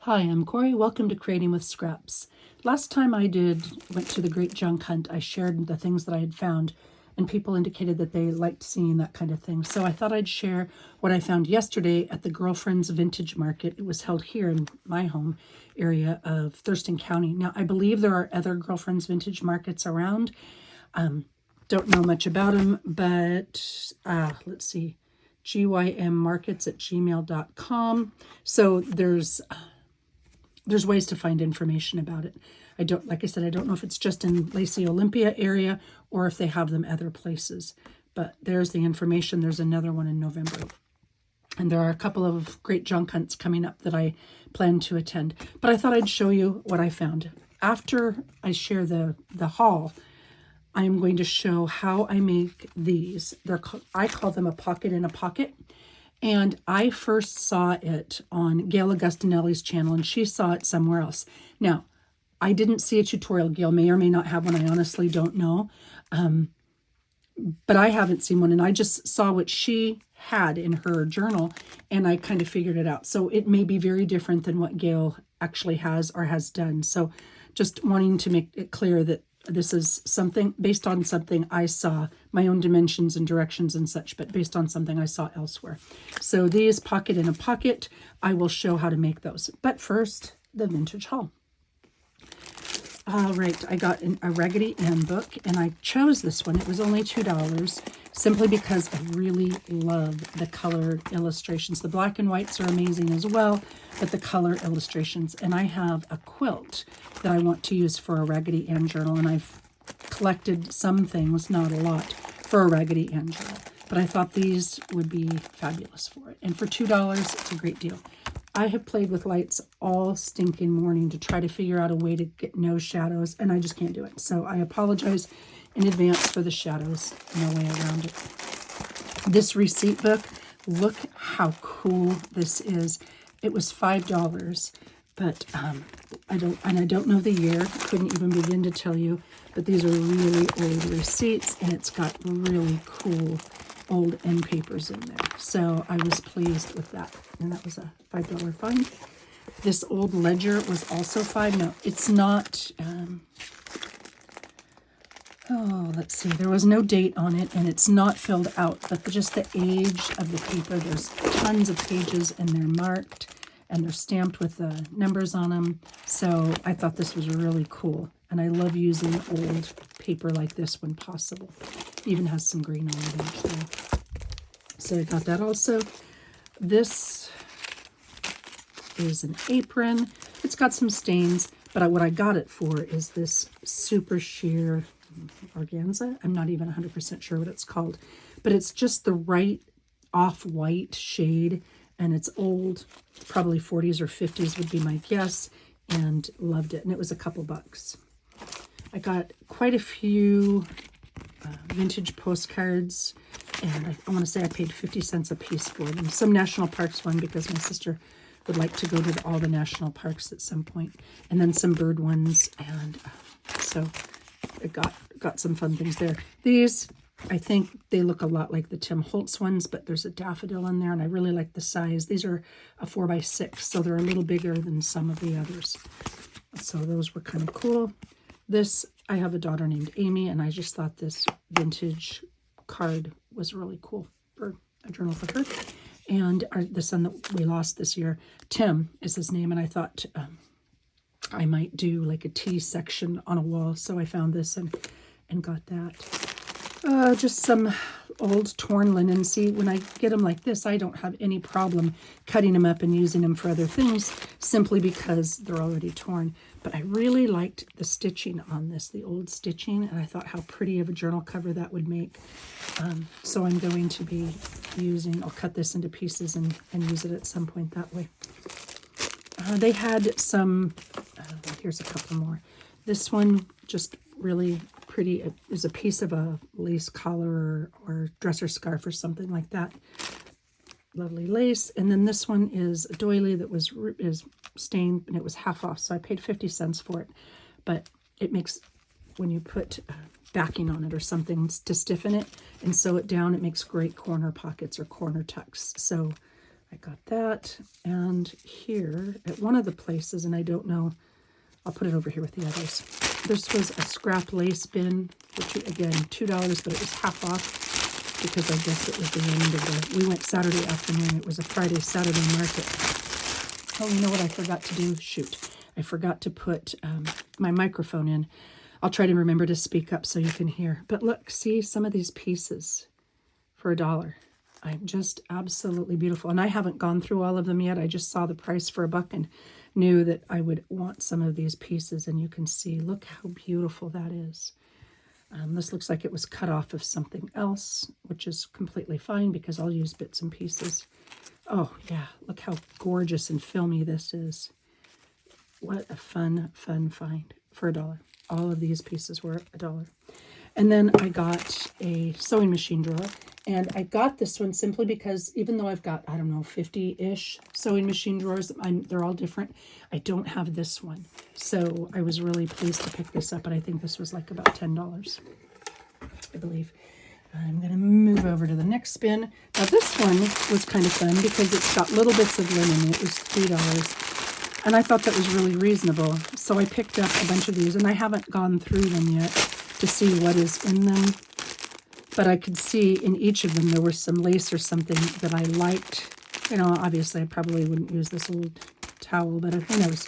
Hi, I'm Corey. Welcome to Creating with Scraps. Last time I went to the Great Junk Hunt, I shared the things that I had found, and people indicated that they liked seeing that kind of thing. So I thought I'd share what I found yesterday at the Girlfriends Vintage Market. It was held here in my home area of Thurston County. Now, I believe there are other Girlfriends Vintage Markets around. Don't know much about them, but let's see, gymmarkets@gmail.com. So there's ways to find information about it. Like I said, I don't know if it's just in Lacey Olympia area or if they have them other places. But there's the information. There's another one in November. And there are a couple of great junk hunts coming up that I plan to attend. But I thought I'd show you what I found. After I share the haul, I'm going to show how I make these. I call them a pocket in a pocket. And I first saw it on Gail Augustinelli's channel, and she saw it somewhere else. Now, I didn't see a tutorial. Gail may or may not have one. I honestly don't know. But I haven't seen one, and I just saw what she had in her journal, and I kind of figured it out. So it may be very different than what Gail actually has or has done. So just wanting to make it clear that this is something based on something I saw, my own dimensions and directions and such, but based on something I saw elsewhere. So these pocket in a pocket, I will show how to make those. But first, the vintage haul. All right, I got a Raggedy Ann book, and I chose this one. It was only $2, simply because I really love the color illustrations. The black and whites are amazing as well, but the color illustrations. And I have a quilt that I want to use for a Raggedy Ann journal, and I've collected some things, not a lot, for a Raggedy Ann journal. But I thought these would be fabulous for it. And for $2, it's a great deal. I have played with lights all stinking morning to try to figure out a way to get no shadows, and I just can't do it. So I apologize in advance for the shadows. No way around it. This receipt book, look how cool this is. It was $5, but I don't know the year. Couldn't even begin to tell you. But these are really old receipts, and it's got really cool old end papers in there. So I was pleased with that. And that was a $5 find. This old ledger was also $5. No, it's not. Let's see. There was no date on it, and it's not filled out. But just the age of the paper. There's tons of pages, and they're marked, and they're stamped with the numbers on them. So I thought this was really cool. And I love using old paper like this when possible. It even has some green on it, actually. So I got that also. This is an apron. It's got some stains, but what I got it for is this super sheer organza. I'm not even 100% sure what it's called, but it's just the right off-white shade, and it's old, probably 40s or 50s would be my guess, and loved it. And it was a couple bucks. I got quite a few vintage postcards, and I want to say I paid 50 cents a piece for them. Some national parks one, because my sister would like to go to all the national parks at some point, and then some bird ones, and so I got some fun things there. These, I think they look a lot like the Tim Holtz ones, but there's a daffodil in there, and I really like the size. These are a 4x6, so they're a little bigger than some of the others. So those were kind of cool. This, I have a daughter named Amy, and I just thought this vintage card was really cool for a journal for her. And the son that we lost this year, Tim is his name, and I thought I might do like a tea section on a wall. So I found this and got that. Just some old torn linen. See, when I get them like this, I don't have any problem cutting them up and using them for other things, simply because they're already torn. But I really liked the stitching on this, the old stitching, and I thought how pretty of a journal cover that would make. So I'm going to be I'll cut this into pieces and use it at some point that way. They had some, here's a couple more. This one, just really pretty. It is a piece of a lace collar or dresser scarf or something like that. Lovely lace. And then this one is a doily that is stained, and it was half off, so I paid 50 cents for it. But it makes, when you put backing on it or something to stiffen it and sew it down, it makes great corner pockets or corner tucks. So I got that. And here at one of the places, and I don't know, I'll put it over here with the others. This was a scrap lace bin, which again, $2, but it was half off because I guess it was the end of the, we went Saturday afternoon. It was a Friday, Saturday market. Oh, you know what I forgot to do? Shoot. I forgot to put my microphone in. I'll try to remember to speak up so you can hear. But look, see some of these pieces for $1. I'm just absolutely beautiful. And I haven't gone through all of them yet. I just saw the price for $1 and knew that I would want some of these pieces. And you can see, look how beautiful that is. This looks like it was cut off of something else, which is completely fine because I'll use bits and pieces. Oh, yeah, look how gorgeous and filmy this is. What a fun find for $1. All of these pieces were $1. And then I got a sewing machine drawer. And I got this one simply because even though I've got, I don't know, 50-ish sewing machine drawers, they're all different, I don't have this one. So I was really pleased to pick this up, and I think this was like about $10, I believe. I'm going to move over to the next bin. Now this one was kind of fun because it's got little bits of linen. It was $3. And I thought that was really reasonable. So I picked up a bunch of these, and I haven't gone through them yet to see what is in them. But I could see in each of them there was some lace or something that I liked. You know, obviously I probably wouldn't use this old towel, but who knows.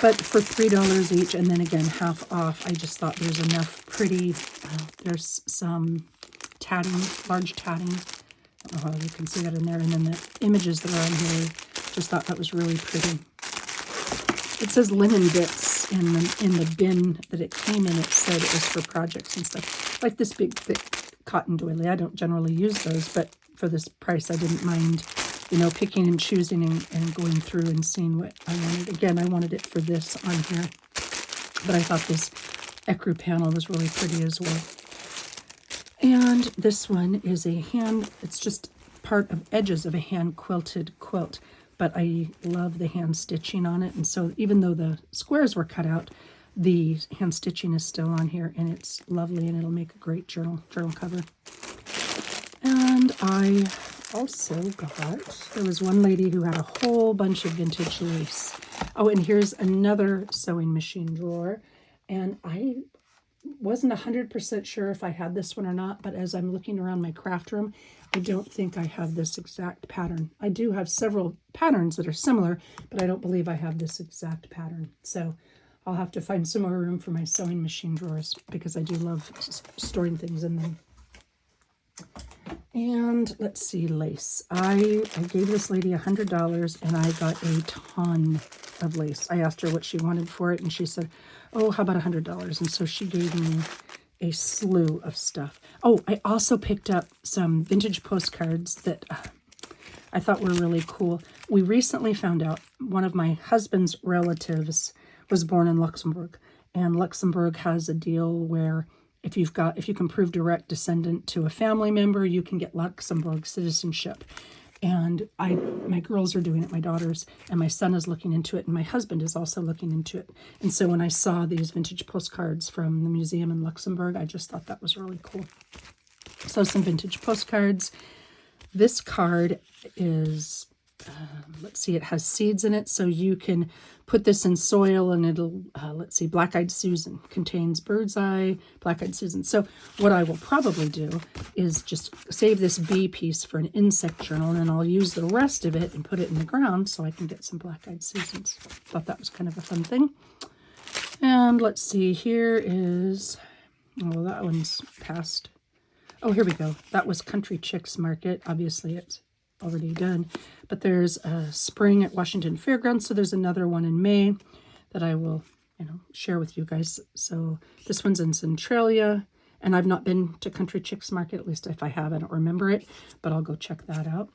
But for $3 each, and then again half off, I just thought there's enough pretty, there's some tatting, large tatting. I don't know how you can see that in there. And then the images that are on here, just thought that was really pretty. It says linen bits in the bin that it came in. It said it was for projects and stuff. Like this big, thick cotton doily. I don't generally use those, but for this price, I didn't mind, you know, picking and choosing and going through and seeing what I wanted. Again, I wanted it for this on here, but I thought this ecru panel was really pretty as well. And this one is a hand, it's just part of edges of a hand quilted quilt, but I love the hand stitching on it. And so even though the squares were cut out, the hand stitching is still on here, and it's lovely, and it'll make a great journal cover. And I also got, there was one lady who had a whole bunch of vintage lace. Oh, and here's another sewing machine drawer. And I wasn't 100% sure if I had this one or not, but as I'm looking around my craft room, I don't think I have this exact pattern. I do have several patterns that are similar, but I don't believe I have this exact pattern. So I'll have to find some more room for my sewing machine drawers because I do love storing things in them. And let's see, lace. I gave this lady $100 and I got a ton of lace. I asked her what she wanted for it, and she said, oh, how about $100? And so she gave me a slew of stuff. Oh, I also picked up some vintage postcards that I thought were really cool. We recently found out one of my husband's relatives was born in Luxembourg, and Luxembourg has a deal where if you can prove direct descendant to a family member, you can get Luxembourg citizenship. And my girls are doing it, my daughters, and my son is looking into it, and my husband is also looking into it. And so when I saw these vintage postcards from the museum in Luxembourg, I just thought that was really cool. So some vintage postcards. This card is, let's see, it has seeds in it, so you can put this in soil and it'll, let's see, Black-Eyed Susan contains bird's eye, Black-Eyed Susan. So what I will probably do is just save this bee piece for an insect journal, and then I'll use the rest of it and put it in the ground so I can get some Black-Eyed Susans. Thought that was kind of a fun thing. And let's see, here is, oh, that one's past. Oh, here we go. That was Country Chicks Market. Obviously, it's already done. But there's a spring at Washington Fairgrounds, so there's another one in May that I will, share with you guys. So this one's in Centralia, and I've not been to Country Chicks Market. At least if I have, I don't remember it, but I'll go check that out.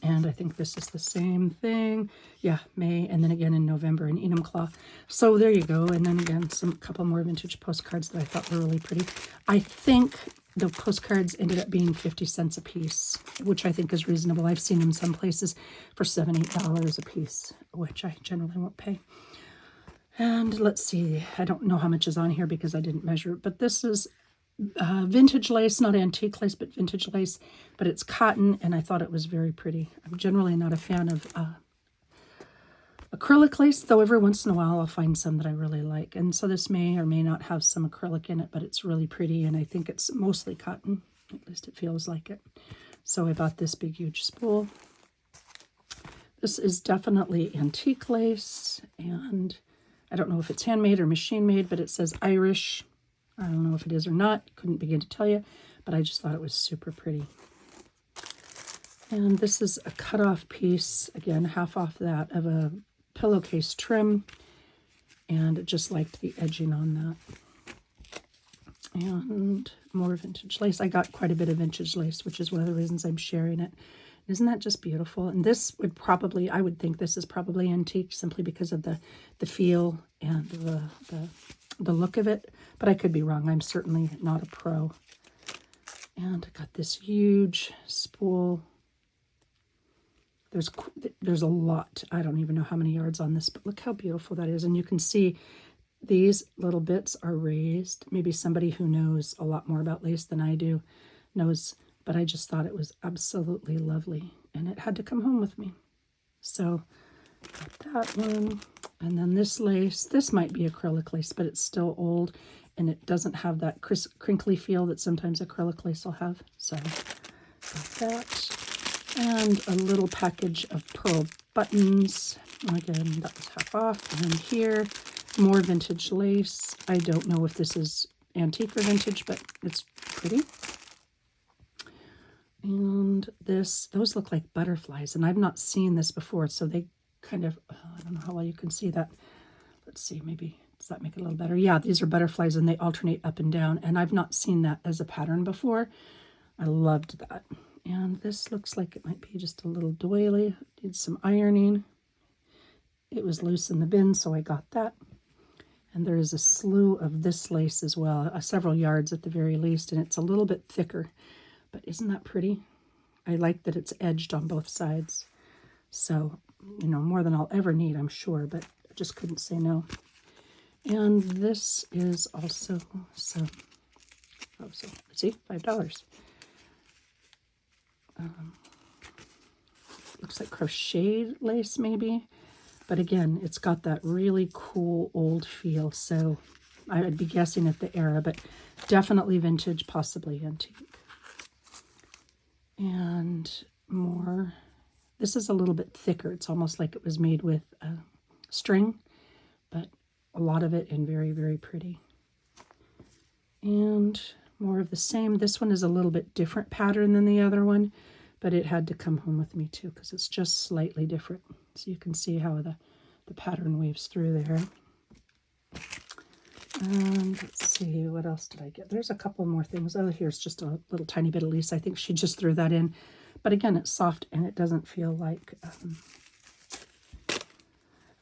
And I think this is the same thing. Yeah, May, and then again in November in Enumclaw. So there you go. And then again, a couple more vintage postcards that I thought were really pretty. I think the postcards ended up being 50 cents a piece, which I think is reasonable. I've seen them some places for $7, $8 a piece, which I generally won't pay. And let's see, I don't know how much is on here because I didn't measure it, but this is vintage lace, not antique lace, but vintage lace, but it's cotton, and I thought it was very pretty. I'm generally not a fan of acrylic lace, though every once in a while I'll find some that I really like. And so this may or may not have some acrylic in it, but it's really pretty, and I think it's mostly cotton. At least it feels like it. So I bought this big, huge spool. This is definitely antique lace, and I don't know if it's handmade or machine made, but it says Irish. I don't know if it is or not. Couldn't begin to tell you, but I just thought it was super pretty. And this is a cut-off piece, again, half off that, of a pillowcase trim, and just liked the edging on that. And more vintage lace. I got quite a bit of vintage lace, which is one of the reasons I'm sharing it. Isn't that just beautiful? And this would probably, I would think this is probably antique simply because of the feel and the look of it, but I could be wrong. I'm certainly not a pro. And I got this huge spool. There's a lot. I don't even know how many yards on this, but look how beautiful that is. And you can see these little bits are raised. Maybe somebody who knows a lot more about lace than I do knows, but I just thought it was absolutely lovely, and it had to come home with me. So got that one. And then this lace, this might be acrylic lace, but it's still old, and it doesn't have that crinkly feel that sometimes acrylic lace will have. So got that. And a little package of pearl buttons. Again, that was half off. And here, more vintage lace. I don't know if this is antique or vintage, but it's pretty. And those look like butterflies, and I've not seen this before, so they kind of, I don't know how well you can see that. Let's see, maybe, does that make it a little better? Yeah, these are butterflies, and they alternate up and down, and I've not seen that as a pattern before. I loved that. And this looks like it might be just a little doily. Did some ironing. It was loose in the bin, so I got that. And there is a slew of this lace as well, several yards at the very least, and it's a little bit thicker. But isn't that pretty? I like that it's edged on both sides. So, you know, more than I'll ever need, I'm sure, but I just couldn't say no. And this is also some, let's see, $5. Looks like crocheted lace maybe, but again, it's got that really cool old feel, so I would be guessing at the era, but definitely vintage, possibly antique. And more, this is a little bit thicker. It's almost like it was made with string, but a lot of it, and very, very pretty. And more of the same. This one is a little bit different pattern than the other one, but it had to come home with me too because it's just slightly different. So you can see how the pattern weaves through there. And let's see, what else did I get? There's a couple more things. Oh, here's just a little tiny bit of lace. I think she just threw that in. But again, it's soft and it doesn't feel like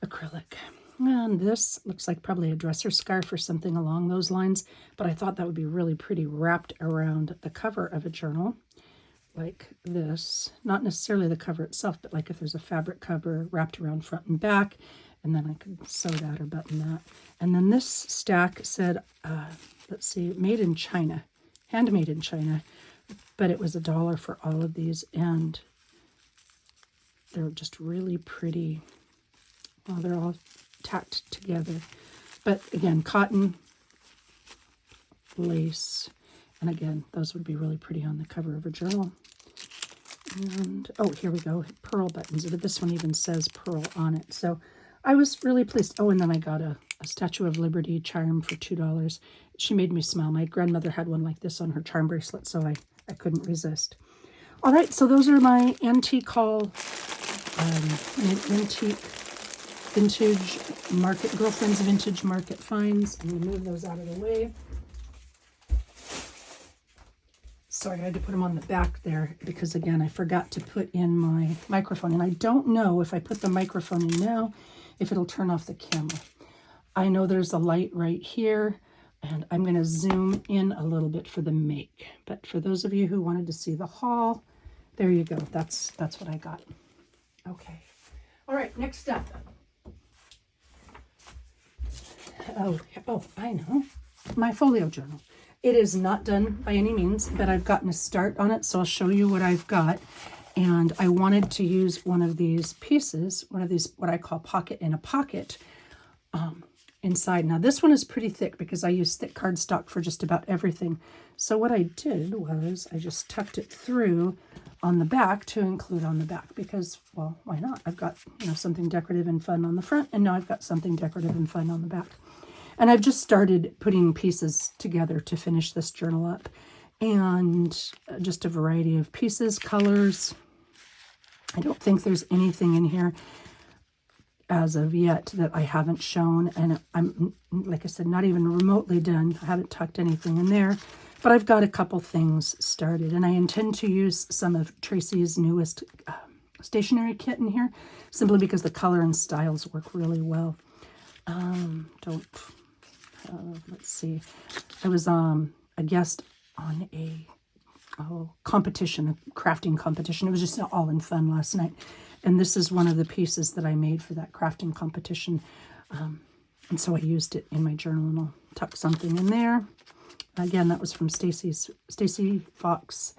acrylic. And this looks like probably a dresser scarf or something along those lines, but I thought that would be really pretty wrapped around the cover of a journal like this. Not necessarily the cover itself, but like if there's a fabric cover wrapped around front and back, and then I could sew that or button that. And then this stack said, let's see, made in China, handmade in China, but it was $1 for all of these, and they're just really pretty. Well, they're all tacked together, but again, cotton, lace, and again, those would be really pretty on the cover of a journal. And oh, here we go, pearl buttons, but this one even says pearl on it, so I was really pleased. Oh, and then I got a Statue of Liberty charm for $2. She made me smile. My grandmother had one like this on her charm bracelet, so I couldn't resist. All right, so those are my antique haul, antique vintage market, girlfriend's vintage market finds. I'm going to move those out of the way. Sorry, I had to put them on the back there because, again, I forgot to put in my microphone. And I don't know if I put the microphone in now, if it'll turn off the camera. I know there's a light right here, and I'm going to zoom in a little bit for the make. But for those of you who wanted to see the haul, there you go. That's what I got. Okay. All right, next up. Oh, I know. My folio journal. It is not done by any means, but I've gotten a start on it, so I'll show you what I've got. And I wanted to use one of these pieces, one of these, what I call pocket in a pocket, inside. Now this one is pretty thick because I use thick cardstock for just about everything. So what I did was I just tucked it through on the back to include on the back because, well, why not? I've got, you know, something decorative and fun on the front, and now I've got something decorative and fun on the back. And I've just started putting pieces together to finish this journal up, and just a variety of pieces, colors. I don't think there's anything in here as of yet that I haven't shown, and I'm, like I said, not even remotely done. I haven't tucked anything in there, but I've got a couple things started, and I intend to use some of Tracy's newest stationery kit in here, simply because the color and styles work really well. Let's see. I was a guest on a competition, a crafting competition. It was just all in fun last night. And this is one of the pieces that I made for that crafting competition. And so I used it in my journal, and I'll tuck something in there. Again, that was from Tracy Fox.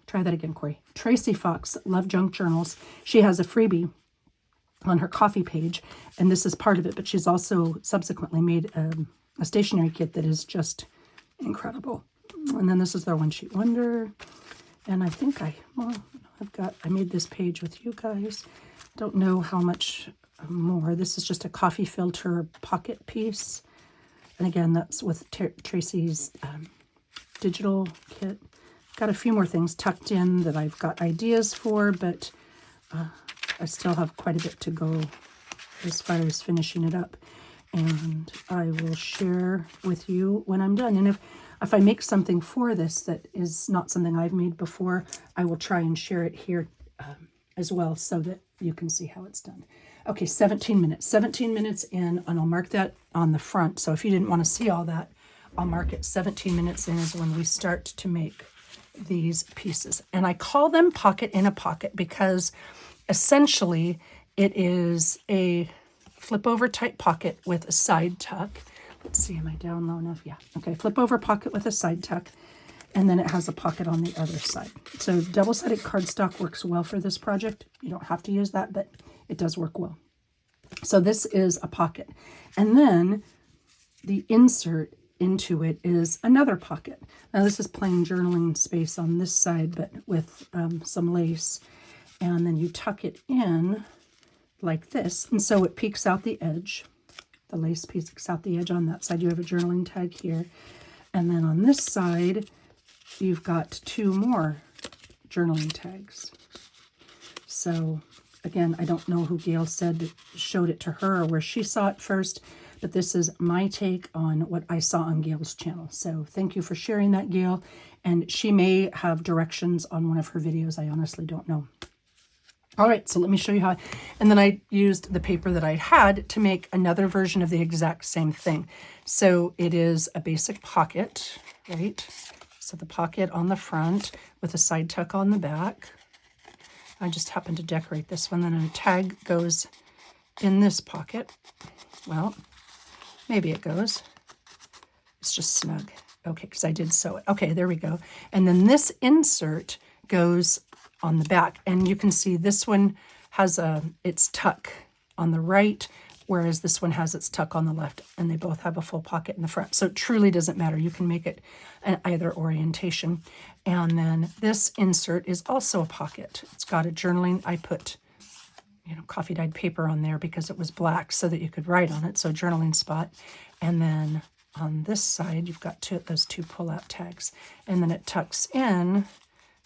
Try that again, Corey. Tracy Fox, Love Junk Journals. She has a freebie on her coffee page, and this is part of it, but she's also subsequently made a stationery kit that is just incredible. And then this is their One Sheet Wonder, and I think I made this page with you guys. Don't know how much more. This is just a coffee filter pocket piece, and again, that's with Tracy's digital kit. Got a few more things tucked in that I've got ideas for, but I still have quite a bit to go as far as finishing it up, and I will share with you when I'm done. And if I make something for this that is not something I've made before, I will try and share it here as well, so that you can see how it's done. Okay, 17 minutes. 17 minutes in, and I'll mark that on the front. So if you didn't want to see all that, I'll mark it 17 minutes in is when we start to make these pieces. And I call them pocket in a pocket because essentially it is a flip over type pocket with a side tuck. Let's see, am I down low enough? Yeah. Okay, flip over pocket with a side tuck, and then it has a pocket on the other side. So double-sided cardstock works well for this project. You don't have to use that, but it does work well. So this is a pocket. And then the insert into it is another pocket. Now this is plain journaling space on this side, but with some lace. And then you tuck it in like this, and so it peeks out the edge. The lace peeks out the edge on that side. You have a journaling tag here. And then on this side, you've got two more journaling tags. So again, I don't know who Gail said showed it to her or where she saw it first, but this is my take on what I saw on Gail's channel. So thank you for sharing that, Gail. And she may have directions on one of her videos. I honestly don't know. All right, so let me show you how. And then I used the paper that I had to make another version of the exact same thing. So it is a basic pocket, right? So the pocket on the front with a side tuck on the back. I just happened to decorate this one. Then a tag goes in this pocket. Well, maybe it goes. It's just snug. Okay, because I did sew it. Okay, there we go. And then this insert goes on the back, and you can see this one has its tuck on the right, whereas this one has its tuck on the left, and they both have a full pocket in the front. So it truly doesn't matter. You can make it an either orientation. And then this insert is also a pocket. It's got a journaling. I put, coffee dyed paper on there because it was black so that you could write on it. So journaling spot. And then on this side, you've got those two pull-out tags, and then it tucks in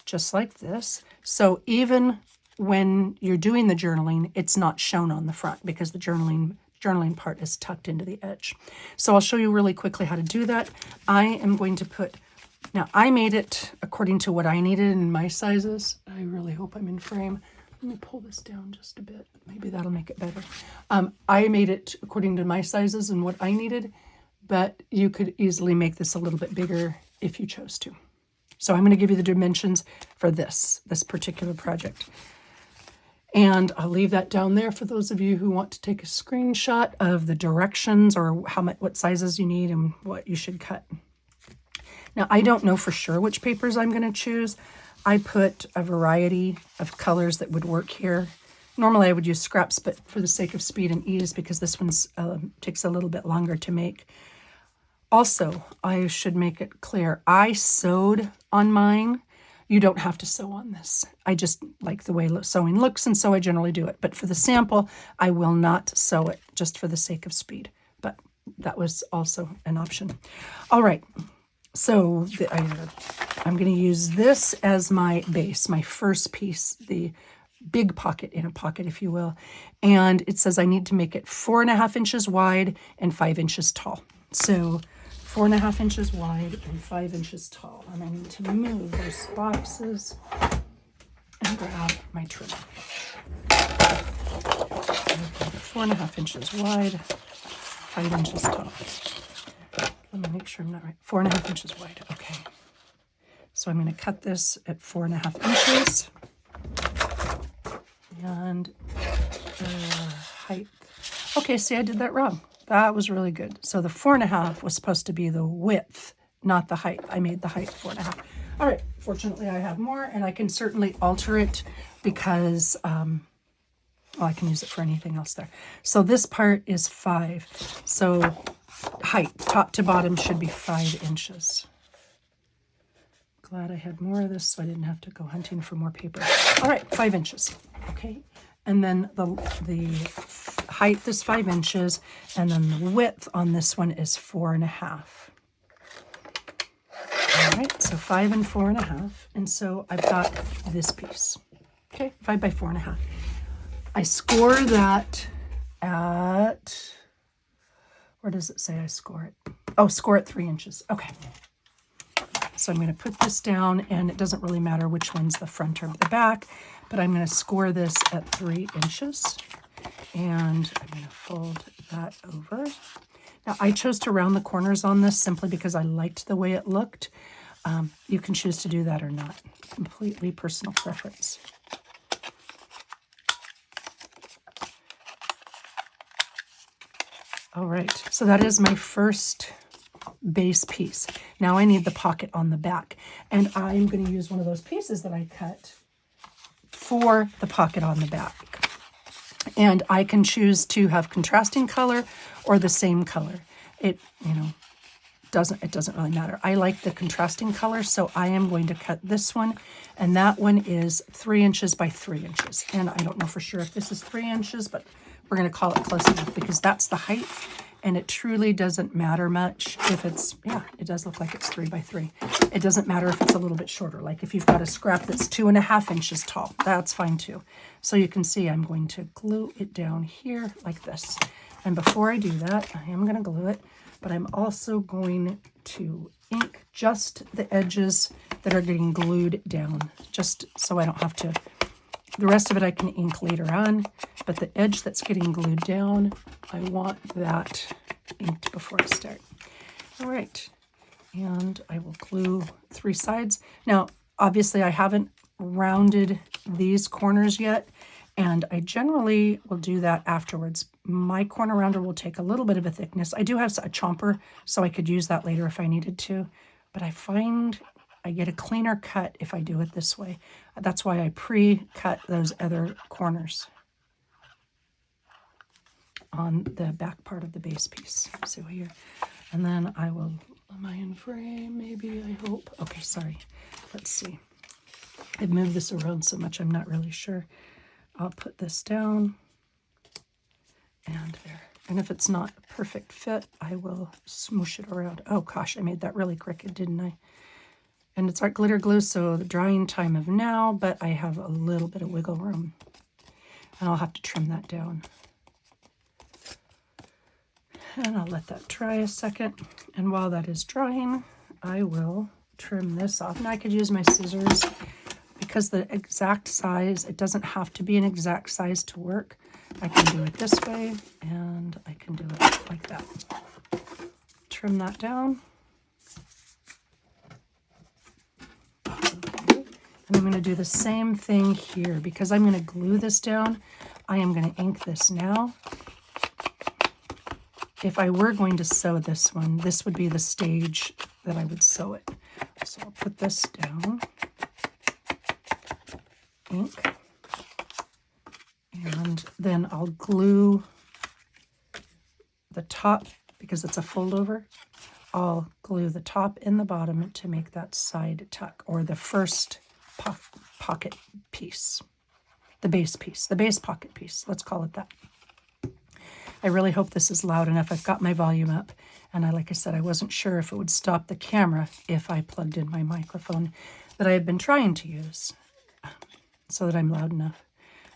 just like this. So even when you're doing the journaling, it's not shown on the front because the journaling part is tucked into the edge. So I'll show you really quickly how to do that. I am going to now I made it according to what I needed in my sizes. I really hope I'm in frame. Let me pull this down just a bit. Maybe that'll make it better. I made it according to my sizes and what I needed, but you could easily make this a little bit bigger if you chose to. So I'm going to give you the dimensions for this particular project. And I'll leave that down there for those of you who want to take a screenshot of the directions or what sizes you need and what you should cut. Now, I don't know for sure which papers I'm going to choose. I put a variety of colors that would work here. Normally I would use scraps, but for the sake of speed and ease, because this one's takes a little bit longer to make. Also, I should make it clear, I sewed on mine. You don't have to sew on this. I just like the way sewing looks, and so I generally do it. But for the sample, I will not sew it, just for the sake of speed. But that was also an option. All right, so I'm going to use this as my base, my first piece, the big pocket in a pocket, if you will. And it says I need to make it 4.5 inches wide and 5 inches tall. So 4.5 inches wide and 5 inches tall. And I need to move those boxes and grab my trim. 4.5 inches wide, 5 inches tall. Let me make sure I'm not right. 4.5 inches wide. Okay. So I'm going to cut this at 4.5 inches. And height. Okay, see, I did that wrong. That was really good. So the 4.5 was supposed to be the width, not the height. I made the height 4.5. All right, fortunately I have more, and I can certainly alter it because, well, I can use it for anything else there. So this part is 5. So height, top to bottom, should be 5 inches. Glad I had more of this so I didn't have to go hunting for more paper. All right, 5 inches. Okay, and then the height is 5 inches, and then the width on this one is 4.5. All right, so 5 and 4.5, and so I've got this piece. Okay, 5 by 4.5. I score that at, where does it say I score it? Oh, score at 3 inches. Okay. So I'm going to put this down, and it doesn't really matter which one's the front or the back, but I'm going to score this at 3 inches, and I'm going to fold that over. Now, I chose to round the corners on this simply because I liked the way it looked. You can choose to do that or not. Completely personal preference. All right, so that is my first base piece. Now I need the pocket on the back, and I'm going to use one of those pieces that I cut for the pocket on the back. And I can choose to have contrasting color or the same color. It doesn't really matter. I like the contrasting color, so I am going to cut this one, and that one is 3 inches by 3 inches. And I don't know for sure if this is 3 inches, but we're going to call it close enough because that's the height. And it truly doesn't matter much if it's, yeah, it does look like it's 3 by 3. It doesn't matter if it's a little bit shorter. Like if you've got a scrap that's 2.5 inches tall, that's fine too. So you can see I'm going to glue it down here like this. And before I do that, I am going to glue it, but I'm also going to ink just the edges that are getting glued down, just so I don't have to. The rest of it I can ink later on, but the edge that's getting glued down, I want that inked before I start. All right, and I will glue 3 sides. Now, obviously I haven't rounded these corners yet, and I generally will do that afterwards. My corner rounder will take a little bit of a thickness. I do have a chomper, so I could use that later if I needed to, but I find I get a cleaner cut if I do it this way. That's why I pre-cut those other corners on the back part of the base piece. So here, and then I will, am I in frame? Maybe, I hope. Okay, sorry. Let's see. I've moved this around so much, I'm not really sure. I'll put this down, and there. And if it's not a perfect fit, I will smoosh it around. Oh gosh, I made that really crooked, didn't I? And it's art glitter glue, so the drying time of now, but I have a little bit of wiggle room. And I'll have to trim that down. And I'll let that dry a second. And while that is drying, I will trim this off. Now I could use my scissors because the exact size, it doesn't have to be an exact size to work. I can do it this way, and I can do it like that. Trim that down. And I'm going to do the same thing here. Because I'm going to glue this down, I am going to ink this now. If I were going to sew this one, this would be the stage that I would sew it. So I'll put this down, ink, and then I'll glue the top, because it's a fold over, I'll glue the top and the bottom to make that side tuck, or the first pocket piece, the base piece, the base pocket piece, let's call it that. I really hope this is loud enough. I've got my volume up, and like I said, I wasn't sure if it would stop the camera if I plugged in my microphone that I have been trying to use so that I'm loud enough,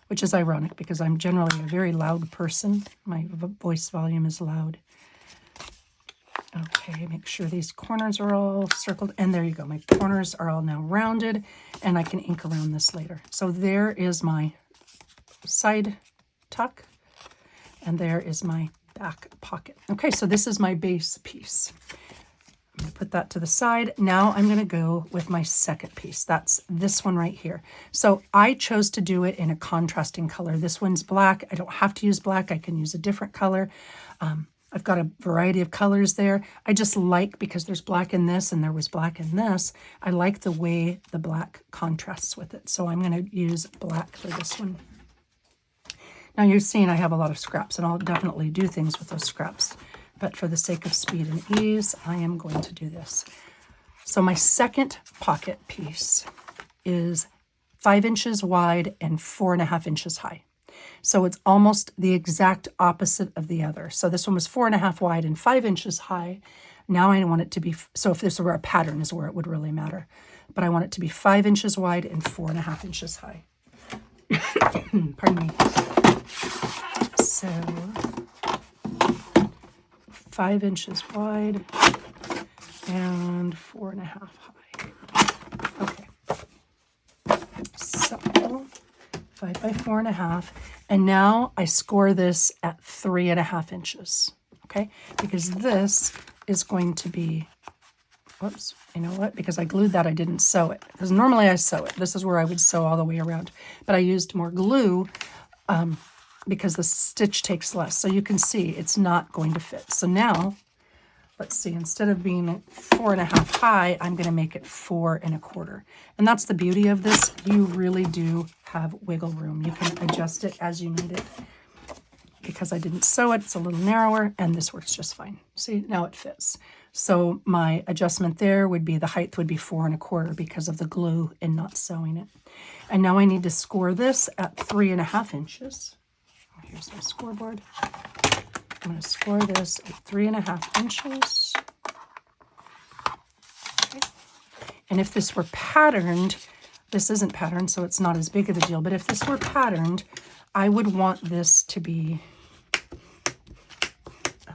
which is ironic because I'm generally a very loud person. My voice volume is loud. Okay, make sure these corners are all circled, and there you go. My corners are all now rounded, and I can ink around this later. So there is my side tuck, and there is my back pocket. Okay, so this is my base piece. I'm going to put that to the side. Now I'm going to go with my second piece. That's this one right here. So I chose to do it in a contrasting color. This one's black. I don't have to use black. I can use a different color. I've got a variety of colors there. I just like, because there's black in this and there was black in this, I like the way the black contrasts with it. So I'm going to use black for this one. Now you're seeing I have a lot of scraps, and I'll definitely do things with those scraps. But for the sake of speed and ease, I am going to do this. So my second pocket piece is 5 inches wide and 4.5 inches high. So it's almost the exact opposite of the other. So this one was 4.5 wide and 5 inches high. Now I want it to be, so if this were a pattern is where it would really matter. But I want it to be 5 inches wide and 4.5 inches high. Pardon me. So 5 inches wide and 4.5 high. Okay. So 5 by 4.5. And now I score this at 3.5 inches. Okay. Because this is going to be, whoops, you know what? Because I glued that, I didn't sew it. Because normally I sew it. This is where I would sew all the way around. But I used more glue because the stitch takes less. So you can see it's not going to fit. So now, let's see, instead of being 4.5 high, I'm going to make it 4.25. And that's the beauty of this. You really do have wiggle room. You can adjust it as you need it. Because I didn't sew it, it's a little narrower, and this works just fine. See, now it fits. So my adjustment there would be, the height would be 4.25 because of the glue and not sewing it. And now I need to score this at 3.5 inches. Here's my scoreboard. I'm going to score this at 3.5 inches. Okay. And if this were patterned, this isn't patterned, so it's not as big of a deal, but if this were patterned, I would want this to be,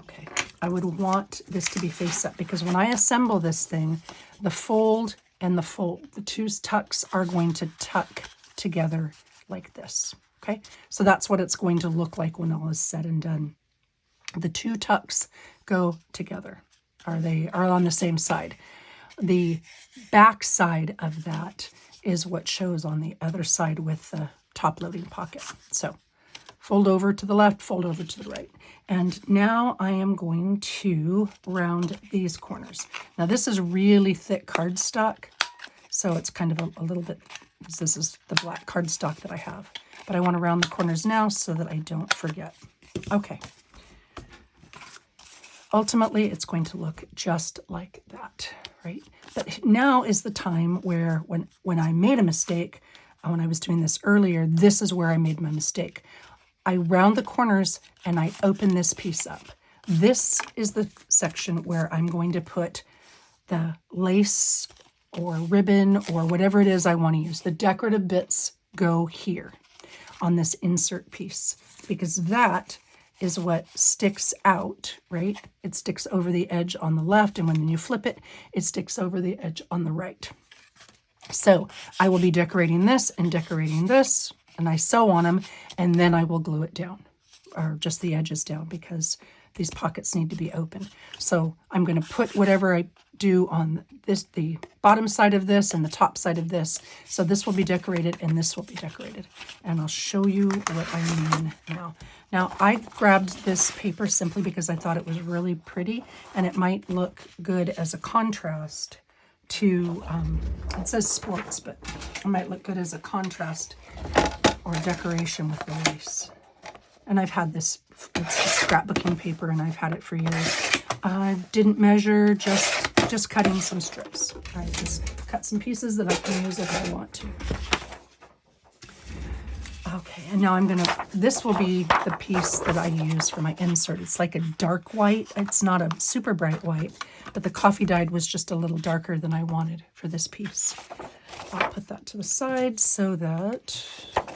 okay, I would want this to be face up, because when I assemble this thing, the fold and the fold, the two tucks are going to tuck together like this. Okay, so that's what it's going to look like when all is said and done. The two tucks go together, are on the same side. The back side of that is what shows on the other side with the top loading pocket. So fold over to the left, fold over to the right. And now I am going to round these corners. Now this is really thick cardstock, so it's kind of a little bit, this is the black cardstock that I have. But I want to round the corners now so that I don't forget. Okay. Ultimately, it's going to look just like that, right? But now is the time where when I made a mistake, when I was doing this earlier, this is where I made my mistake. I round the corners and I open this piece up. This is the section where I'm going to put the lace or ribbon or whatever it is I want to use. The decorative bits go here on this insert piece, because that is what sticks out, right? It sticks over the edge on the left, and when you flip it, it sticks over the edge on the right. So I will be decorating this and decorating this, and I sew on them, and then I will glue it down, or just the edges down, because these pockets need to be open. So I'm going to put whatever I do on this, the bottom side of this and the top side of this. So this will be decorated and this will be decorated. And I'll show you what I mean now. Now I grabbed this paper simply because I thought it was really pretty and it might look good as a contrast to, it says sports, but it might look good as a contrast or decoration with the lace. And I've had this, it's scrapbooking paper, and I've had it for years. I didn't measure, just cutting some strips. I just cut some pieces that I can use if I want to. Okay, and now this will be the piece that I use for my insert. It's like a dark white. It's not a super bright white, but the coffee dyed was just a little darker than I wanted for this piece. I'll put that to the side so that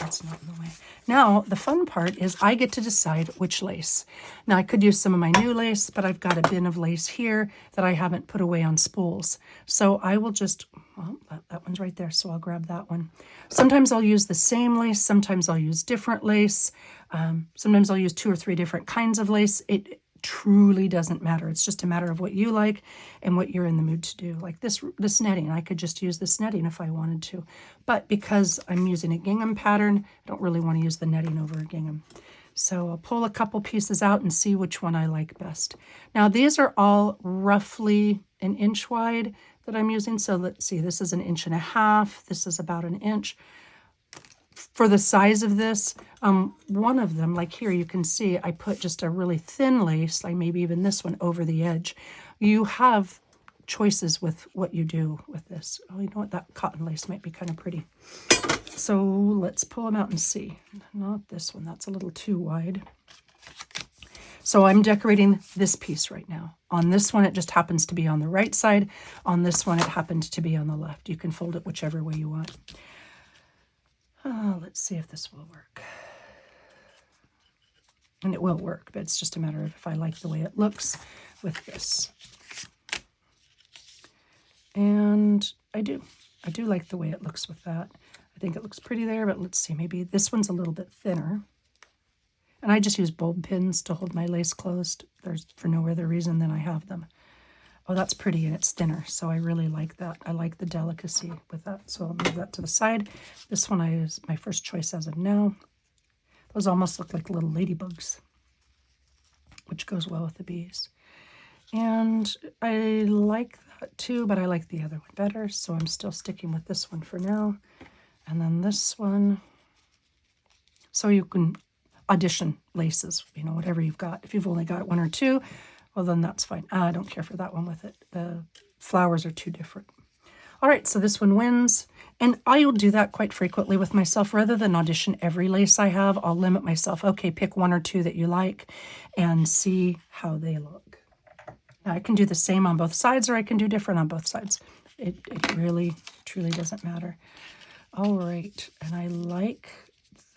that's not in the way. Now, the fun part is I get to decide which lace. Now, I could use some of my new lace, but I've got a bin of lace here that I haven't put away on spools. So I will just, well, that one's right there, so I'll grab that one. Sometimes I'll use the same lace. Sometimes I'll use different lace. Sometimes I'll use 2 or 3 different kinds of lace. It truly doesn't matter. It's just a matter of what you like and what you're in the mood to do. Like this netting, I could just use this netting if I wanted to. But because I'm using a gingham pattern, I don't really want to use the netting over a gingham. So I'll pull a couple pieces out and see which one I like best. Now these are all roughly 1 inch wide that I'm using. So let's see, this is 1.5 inches. This is about 1 inch. For the size of this, one of them, like here, you can see I put just a really thin lace, like maybe even this one, over the edge. You have choices with what you do with this. Oh, you know what? That cotton lace might be kind of pretty. So let's pull them out and see. Not this one. That's a little too wide. So I'm decorating this piece right now. On this one, it just happens to be on the right side. On this one, it happened to be on the left. You can fold it whichever way you want. Let's see if this will work. And it will work, but it's just a matter of if I like the way it looks with this. And I do like the way it looks with that. I think it looks pretty there, but let's see, maybe this one's a little bit thinner. And I just use bulb pins to hold my lace closed. There's for no other reason than I have them. Oh, that's pretty, and it's thinner, so I really like that. I like the delicacy with that, so I'll move that to the side. This one is my first choice as of now. Those almost look like little ladybugs, which goes well with the bees. And I like that too, but I like the other one better, so I'm still sticking with this one for now. And then this one, so you can audition laces, you know, whatever you've got. If you've only got 1 or 2, well, then that's fine. I don't care for that one with it. The flowers are too different. All right, so this one wins. And I will do that quite frequently with myself. Rather than audition every lace I have, I'll limit myself. Okay, pick 1 or 2 that you like and see how they look. Now, I can do the same on both sides, or I can do different on both sides. It really, truly doesn't matter. All right, and I like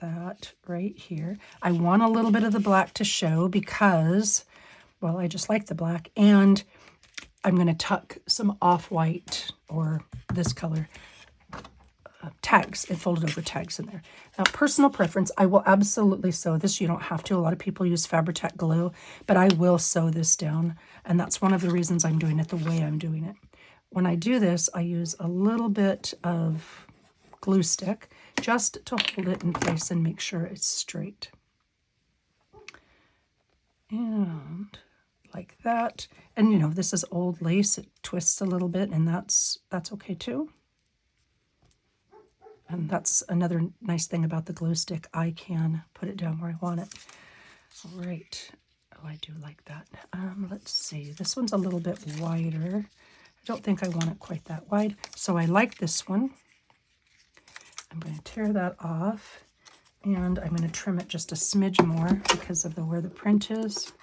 that right here. I want a little bit of the black to show because, well, I just like the black, and I'm going to tuck some off-white or this color tags and folded over tags in there. Now, personal preference, I will absolutely sew this. You don't have to. A lot of people use Fabri-Tac glue, but I will sew this down, and that's one of the reasons I'm doing it the way I'm doing it. When I do this, I use a little bit of glue stick just to hold it in place and make sure it's straight. And like that. And you know, this is old lace. It twists a little bit, and that's okay too. And that's another nice thing about the glue stick. I can put it down where I want it. All right. Oh, I do like that. Let's see. This one's a little bit wider. I don't think I want it quite that wide. So I like this one. I'm going to tear that off, and I'm going to trim it just a smidge more because of where the print is.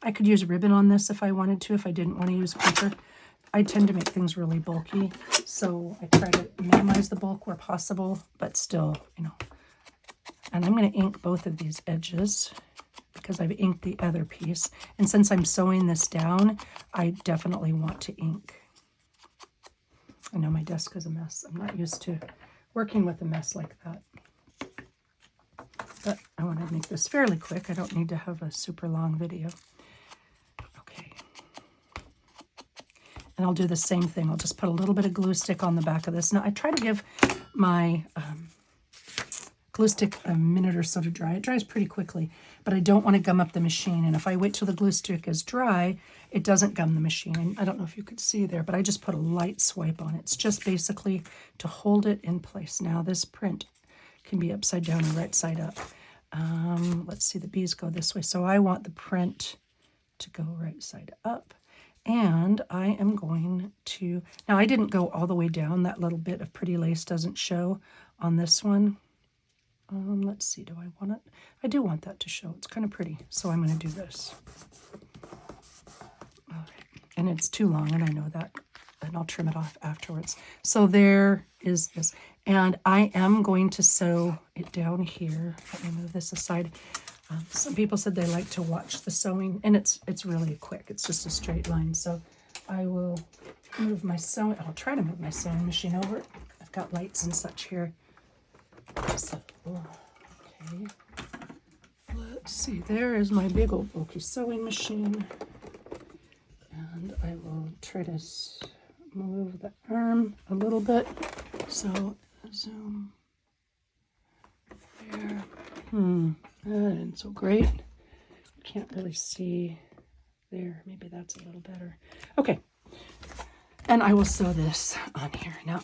I could use ribbon on this if I wanted to, if I didn't want to use paper. I tend to make things really bulky, so I try to minimize the bulk where possible, but still, you know. And I'm going to ink both of these edges because I've inked the other piece. And since I'm sewing this down, I definitely want to ink. I know my desk is a mess. I'm not used to working with a mess like that. But I want to make this fairly quick. I don't need to have a super long video. Okay. And I'll do the same thing. I'll just put a little bit of glue stick on the back of this. Now, I try to give my glue stick a minute or so to dry. It dries pretty quickly, but I don't want to gum up the machine. And if I wait till the glue stick is dry, it doesn't gum the machine. And I don't know if you could see there, but I just put a light swipe on it. It's just basically to hold it in place. Now this print can be upside down or right side up. Let's see, the bees go this way. So I want the print to go right side up. And I am going to, now I didn't go all the way down. That little bit of pretty lace doesn't show on this one. Let's see, do I want it? I do want that to show. It's kind of pretty. So I'm going to do this. Okay. And it's too long, and I know that. And I'll trim it off afterwards. So there is this. And I am going to sew it down here. Let me move this aside. Some people said they like to watch the sewing, and it's really quick. It's just a straight line. So I will move my sewing. I'll try to move my sewing machine over. I've got lights and such here. So, okay. Let's see. There is my big old bulky sewing machine, and I will try to move the arm a little bit. So zoom there. That isn't so great. Can't really see there. Maybe that's a little better. Okay. And I will sew this on here. Now,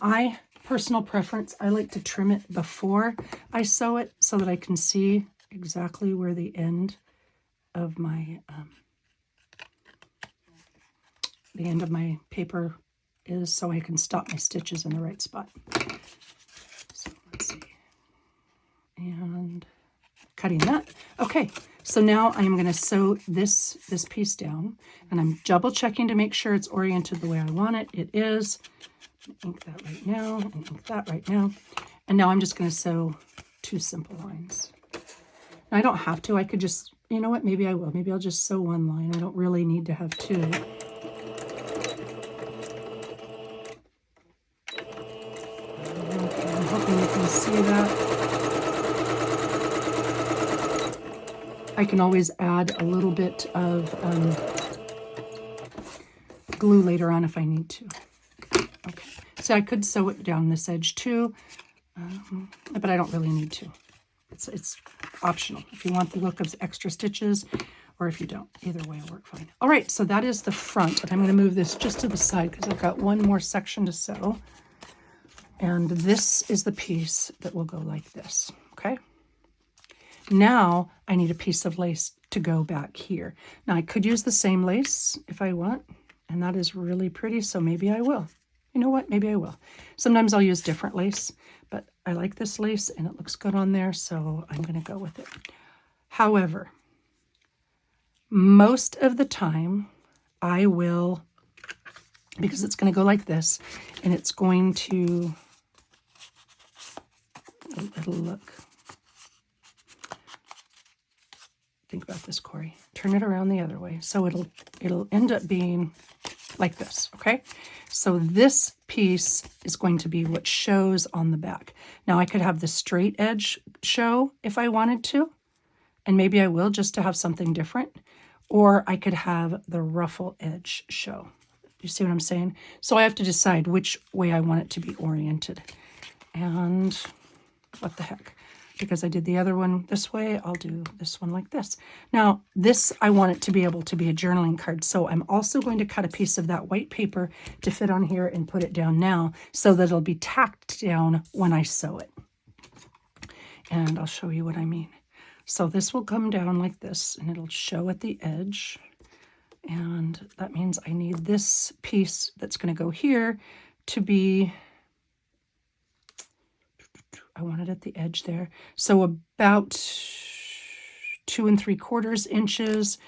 personal preference, I like to trim it before I sew it so that I can see exactly where the end of my paper is, so I can stop my stitches in the right spot. So let's see. And cutting that. Okay, so now I'm going to sew this piece down, and I'm double checking to make sure it's oriented the way I want it. It is. Ink that right now, and ink that right now. And now I'm just going to sew 2 simple lines. Now, I don't have to. I could just, you know what, maybe I will. Maybe I'll just sew 1 line. I don't really need to have 2. Okay, I'm hoping you can see that. I can always add a little bit of glue later on if I need to. Okay, so I could sew it down this edge too, but I don't really need to. It's optional if you want the look of extra stitches, or if you don't. Either way will work fine. All right, so that is the front, and I'm going to move this just to the side because I've got one more section to sew. And this is the piece that will go like this, okay? Now I need a piece of lace to go back here. Now I could use the same lace if I want, and that is really pretty, so maybe I will. You know what? Maybe I will. Sometimes I'll use different lace, but I like this lace and it looks good on there, so I'm going to go with it. However, most of the time I will, because it's going to go like this, and it's going to, it'll look, think about this, Corey. Turn it around the other way. So it'll end up being like this, okay? So this piece is going to be what shows on the back. Now I could have the straight edge show if I wanted to, and maybe I will just to have something different, or I could have the ruffle edge show. You see what I'm saying? So I have to decide which way I want it to be oriented. And what the heck? Because I did the other one this way, I'll do this one like this. Now, this, I want it to be able to be a journaling card. So I'm also going to cut a piece of that white paper to fit on here and put it down now so that it'll be tacked down when I sew it. And I'll show you what I mean. So this will come down like this, and it'll show at the edge. And that means I need this piece that's going to go here to be, I want it at the edge there. So about 2 3/4 inches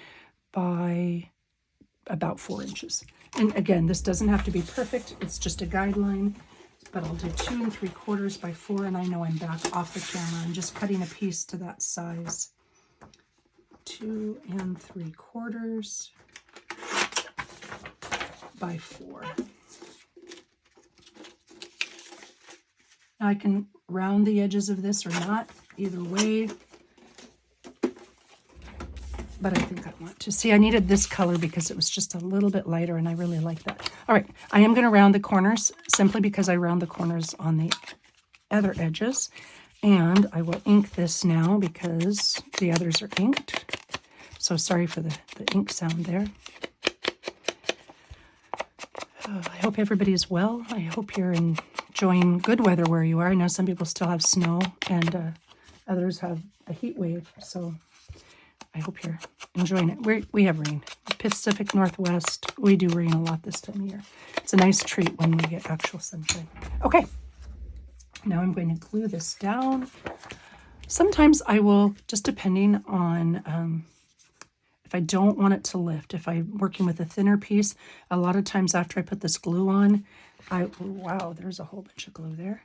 by about 4 inches. And again, this doesn't have to be perfect. It's just a guideline, but I'll do 2 3/4 by 4. And I know I'm back off the camera. I'm just cutting a piece to that size. 2 3/4 by 4. Now I can round the edges of this or not, either way. But I think I want to. See, I needed this color because it was just a little bit lighter, and I really like that. All right, I am going to round the corners simply because I round the corners on the other edges. And I will ink this now because the others are inked. So sorry for the ink sound there. I hope everybody's well. I hope you're enjoying good weather where you are. I know some people still have snow and others have a heat wave. So I hope you're enjoying it. We have rain. Pacific Northwest, we do rain a lot this time of year. It's a nice treat when we get actual sunshine. Okay, now I'm going to glue this down. Sometimes I will, just depending on if I don't want it to lift, if I'm working with a thinner piece, a lot of times after I put this glue on, wow, there's a whole bunch of glue there.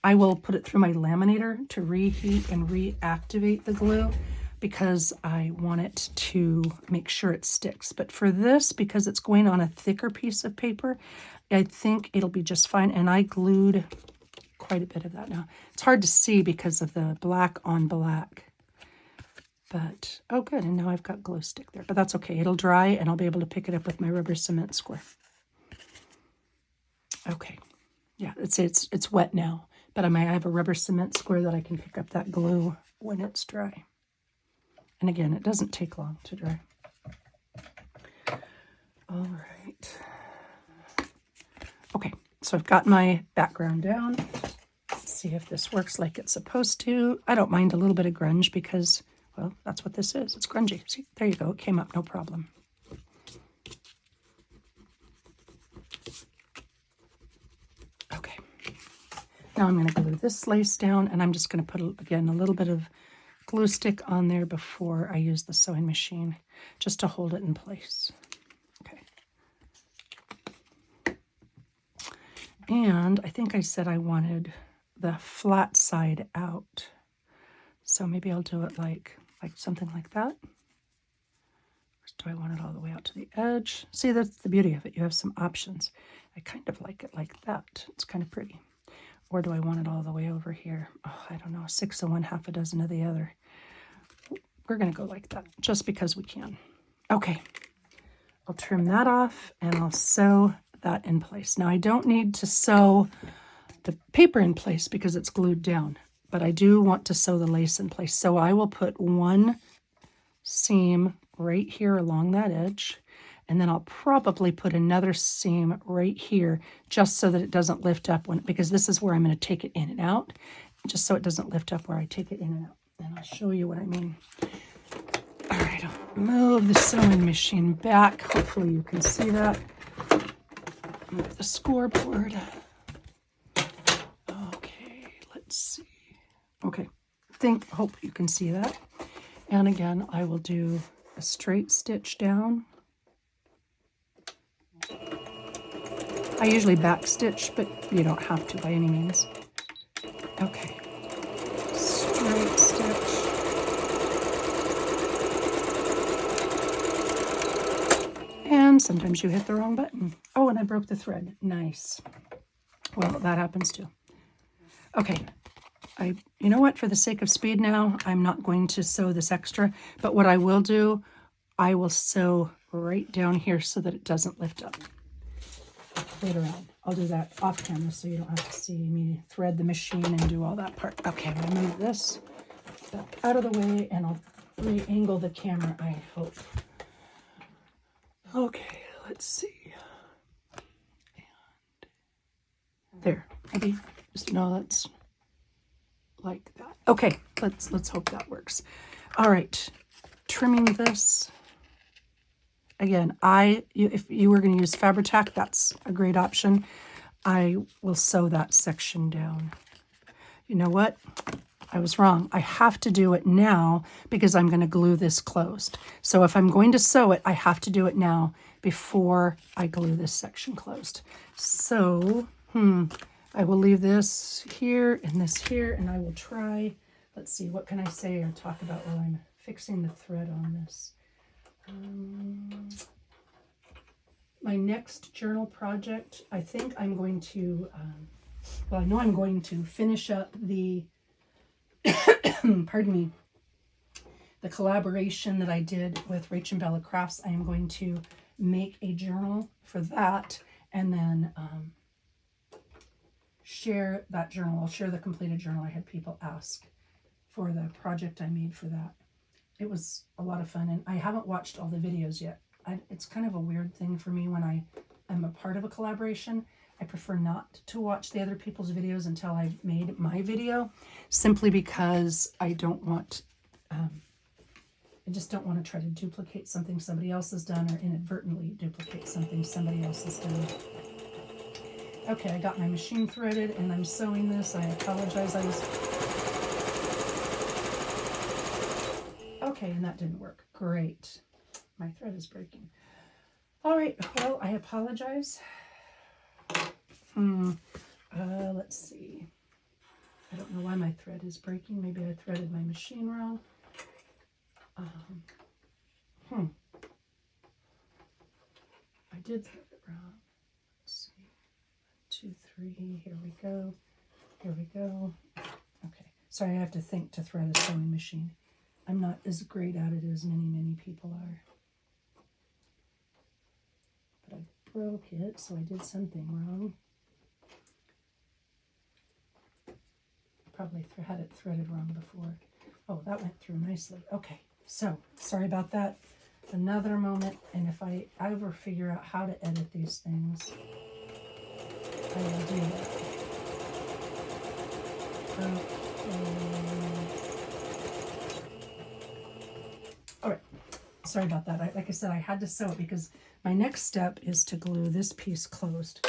I will put it through my laminator to reheat and reactivate the glue because I want it to make sure it sticks. But for this, because it's going on a thicker piece of paper, I think it'll be just fine. And I glued quite a bit of that now. It's hard to see because of the black on black. But, oh good, and now I've got glue stick there. But that's okay, it'll dry and I'll be able to pick it up with my rubber cement square. Okay, yeah, it's wet now. But I have a rubber cement square that I can pick up that glue when it's dry. And again, it doesn't take long to dry. All right. Okay, so I've got my background down. Let's see if this works like it's supposed to. I don't mind a little bit of grunge because, well, that's what this is. It's grungy. See, there you go. It came up, no problem. Okay. Now I'm going to glue this lace down, and I'm just going to put, again, a little bit of glue stick on there before I use the sewing machine, just to hold it in place. Okay. And I think I said I wanted the flat side out. So maybe I'll do it like something like that. Or do I want it all the way out to the edge? See, that's the beauty of it. You have some options. I kind of like it like that. It's kind of pretty. Or do I want it all the way over here? Oh, I don't know, 6 of one, half a dozen of the other. We're going to go like that, just because we can. Okay, I'll trim that off, and I'll sew that in place. Now, I don't need to sew the paper in place because it's glued down, but I do want to sew the lace in place. So I will put one seam right here along that edge, and then I'll probably put another seam right here just so that it doesn't lift up because this is where I'm going to take it in and out, just so it doesn't lift up where I take it in and out. And I'll show you what I mean. All right, I'll move the sewing machine back. Hopefully you can see that. Move the scoreboard. Okay, let's see. Okay, hope you can see that. And again, I will do a straight stitch down. I usually back stitch, but you don't have to by any means. Okay, straight stitch. And sometimes you hit the wrong button. Oh, and I broke the thread. Nice. Well, that happens too. Okay, you know what, for the sake of speed now, I'm not going to sew this extra, but what I will do, I will sew right down here so that it doesn't lift up. Later on, I'll do that off camera so you don't have to see me thread the machine and do all that part. Okay, I'm going to move this back out of the way, and I'll re-angle the camera, I hope. Okay, let's see. And there, maybe just that's like that. Okay, let's hope that works. All right, trimming this. Again, if you were going to use Fabri-Tac, that's a great option. I will sew that section down. You know what? I was wrong. I have to do it now because I'm going to glue this closed. So if I'm going to sew it, I have to do it now before I glue this section closed. So, I will leave this here and this here, and I will try, let's see, what can I say or talk about while I'm fixing the thread on this? My next journal project, I think I'm going to, I know I'm going to finish up the, pardon me, the collaboration that I did with Rach and Bella Crafts. I am going to make a journal for that, and then share that journal. I'll share the completed journal. I had people ask for the project I made for that. It was a lot of fun, and I haven't watched all the videos yet. It's kind of a weird thing for me when I am a part of a collaboration. I prefer not to watch the other people's videos until I've made my video, simply because I don't want, I just don't want to try to duplicate something somebody else has done or inadvertently duplicate something somebody else has done. Okay, I got my machine threaded and I'm sewing this. I apologize. Okay, and that didn't work. Great. My thread is breaking. All right, well, I apologize. Let's see. I don't know why my thread is breaking. Maybe I threaded my machine wrong. I did thread it wrong. Let's see. 2, 3. Here we go. Here we go. Okay. Sorry, I have to think to thread a sewing machine. I'm not as great at it as many people are. But I broke it, so I did something wrong. Probably had it threaded wrong before. Oh, that went through nicely. Okay, so sorry about that. Another moment, and if I ever figure out how to edit these things, I will do that. All right, sorry about that. Like I said, I had to sew it because my next step is to glue this piece closed.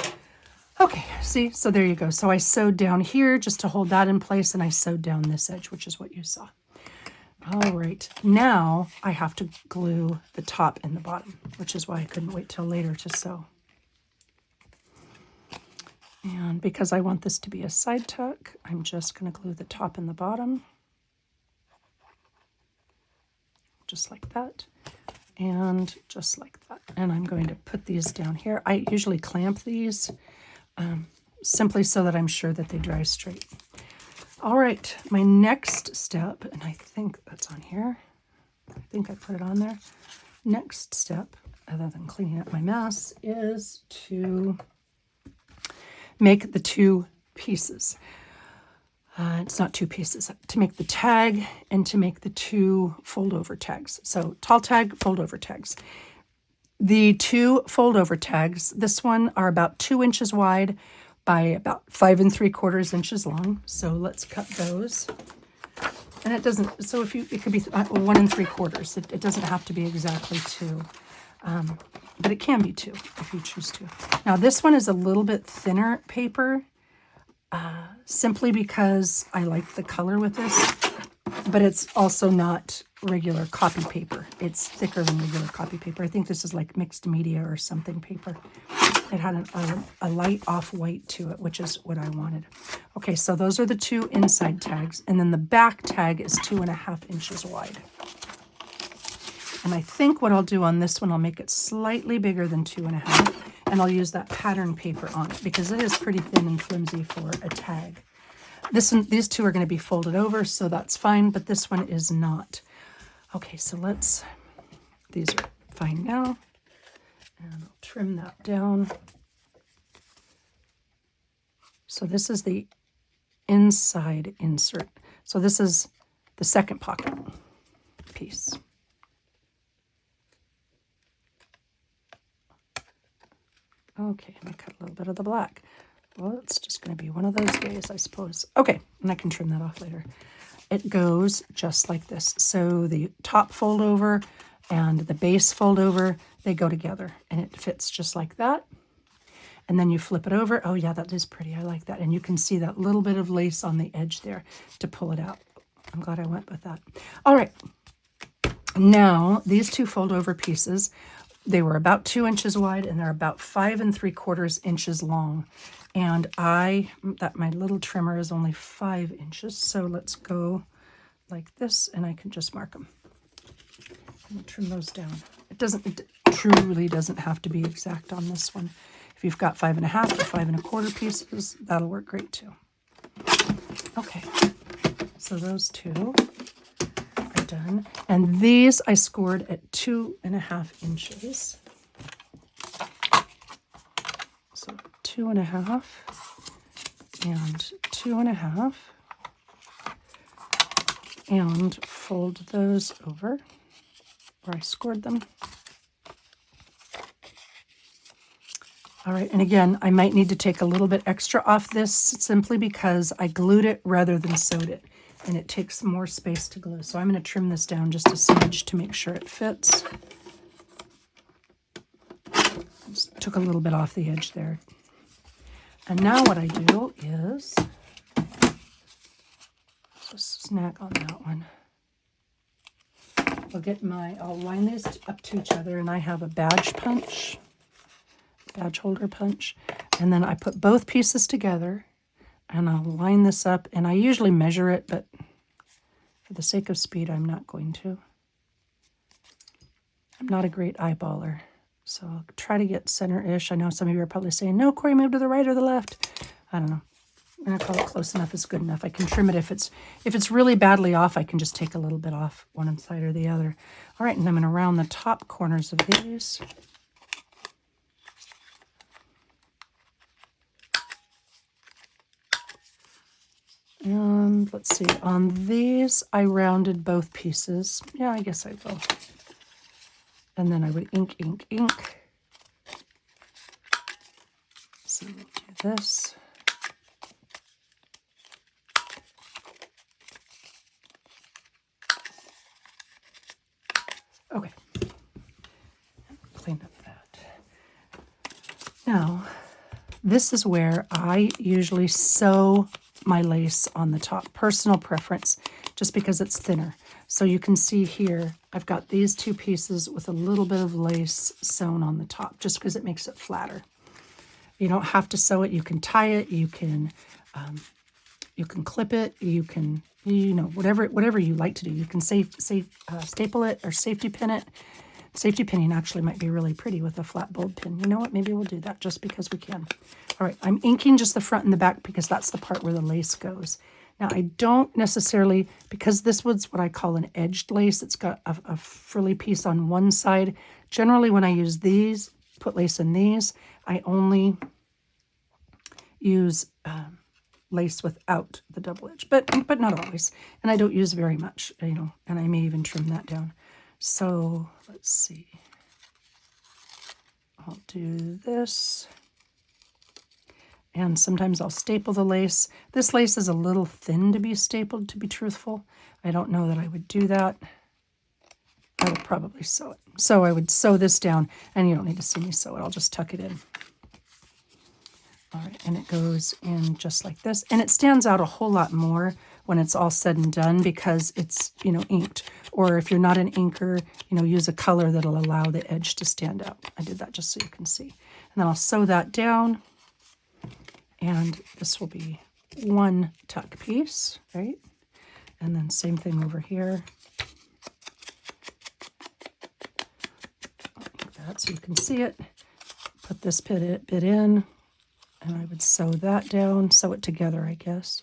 Okay, see, so there you go. So I sewed down here just to hold that in place, and I sewed down this edge, which is what you saw. All right, now I have to glue the top and the bottom, which is why I couldn't wait till later to sew. And because I want this to be a side tuck, I'm just going to glue the top and the bottom. Just like that. And just like that. And I'm going to put these down here. I usually clamp these simply so that I'm sure that they dry straight. All right, my next step, and I think that's on here. I think I put it on there. Next step, other than cleaning up my mess, is to make the 2 pieces. It's not 2 pieces, to make the tag and to make the 2 fold-over tags. So tall tag, fold-over tags. The 2 fold-over tags, this one are about 2 inches wide by about 5 3/4 inches long. So let's cut those. And it doesn't, so it could be 1 3/4. It doesn't have to be exactly 2. But it can be 2 if you choose to. Now this one is a little bit thinner paper, simply because I like the color with this, but it's also not regular copy paper. It's thicker than regular copy paper. I think this is like mixed media or something paper. It had a light off-white to it, which is what I wanted. Okay, so those are the 2 inside tags, and then the back tag is 2.5 inches wide. And I think what I'll do on this one, I'll make it slightly bigger than 2.5, and I'll use that pattern paper on it because it is pretty thin and flimsy for a tag. These 2 are going to be folded over, so that's fine, but this one is not. Okay, so these are fine now, and I'll trim that down. So this is the inside insert. So this is the second pocket piece. Okay, I'm going to cut a little bit of the black. Well, it's just going to be one of those days, I suppose. Okay, and I can trim that off later. It goes just like this. So the top fold over and the base fold over, they go together, and it fits just like that. And then you flip it over. Oh yeah, that is pretty. I like that. And you can see that little bit of lace on the edge there to pull it out. I'm glad I went with that. All right. Now, these 2 fold over pieces, they were about 2 inches wide, and they're about 5 3/4 inches long. And my little trimmer is only 5 inches. So let's go like this, and I can just mark them. And trim those down. It truly doesn't have to be exact on this one. If you've got 5.5 or 5 1/4 pieces, that'll work great too. Okay, so those 2 are done. And these I scored at 2.5 inches. So 2.5 and 2.5, and fold those over where I scored them. All right, and again, I might need to take a little bit extra off this simply because I glued it rather than sewed it, and it takes more space to glue. So I'm going to trim this down just a smidge to make sure it fits. Just took a little bit off the edge there. And now what I do is just snag on that one. I'll line these up to each other, and I have a badge holder punch, and then I put both pieces together and I'll line this up, and I usually measure it, but for the sake of speed I'm not going to. I'm not a great eyeballer, so I'll try to get center-ish. I know some of you are probably saying, no, Corey, move to the right or the left. I don't know. I'm going to call it close enough is good enough. I can trim it if it's really badly off. I can just take a little bit off one side or the other. All right, and I'm going to round the top corners of these. And let's see, on these, I rounded both pieces. Yeah, I guess I will. And then I would ink. So we'll do this. Okay. Clean up that. Now, this is where I usually sew my lace on the top. Personal preference, just because it's thinner. So you can see here, I've got these two pieces with a little bit of lace sewn on the top, just because it makes it flatter. You don't have to sew it. You can tie it. You can clip it. You can, whatever you like to do. You can staple it or safety pin it. Safety pinning actually might be really pretty with a flat bulb pin. You know what? Maybe we'll do that just because we can. All right, I'm inking just the front and the back because that's the part where the lace goes. Now, I don't necessarily, because this was what I call an edged lace. It's got a frilly piece on one side. Generally, when I use these, put lace in these, I only use lace without the double edge, but not always. And I don't use very much, and I may even trim that down. So let's see. I'll do this. And sometimes I'll staple the lace. This lace is a little thin to be stapled, to be truthful. I don't know that I would do that. I would probably sew it. So I would sew this down, and you don't need to see me sew it. I'll just tuck it in. All right, and it goes in just like this. And it stands out a whole lot more when it's all said and done because it's, inked. Or if you're not an inker, use a color that'll allow the edge to stand out. I did that just so you can see. And then I'll sew that down. And this will be one tuck piece, right? And then same thing over here. Like that so you can see it. Put this bit in, and I would sew that down, sew it together, I guess.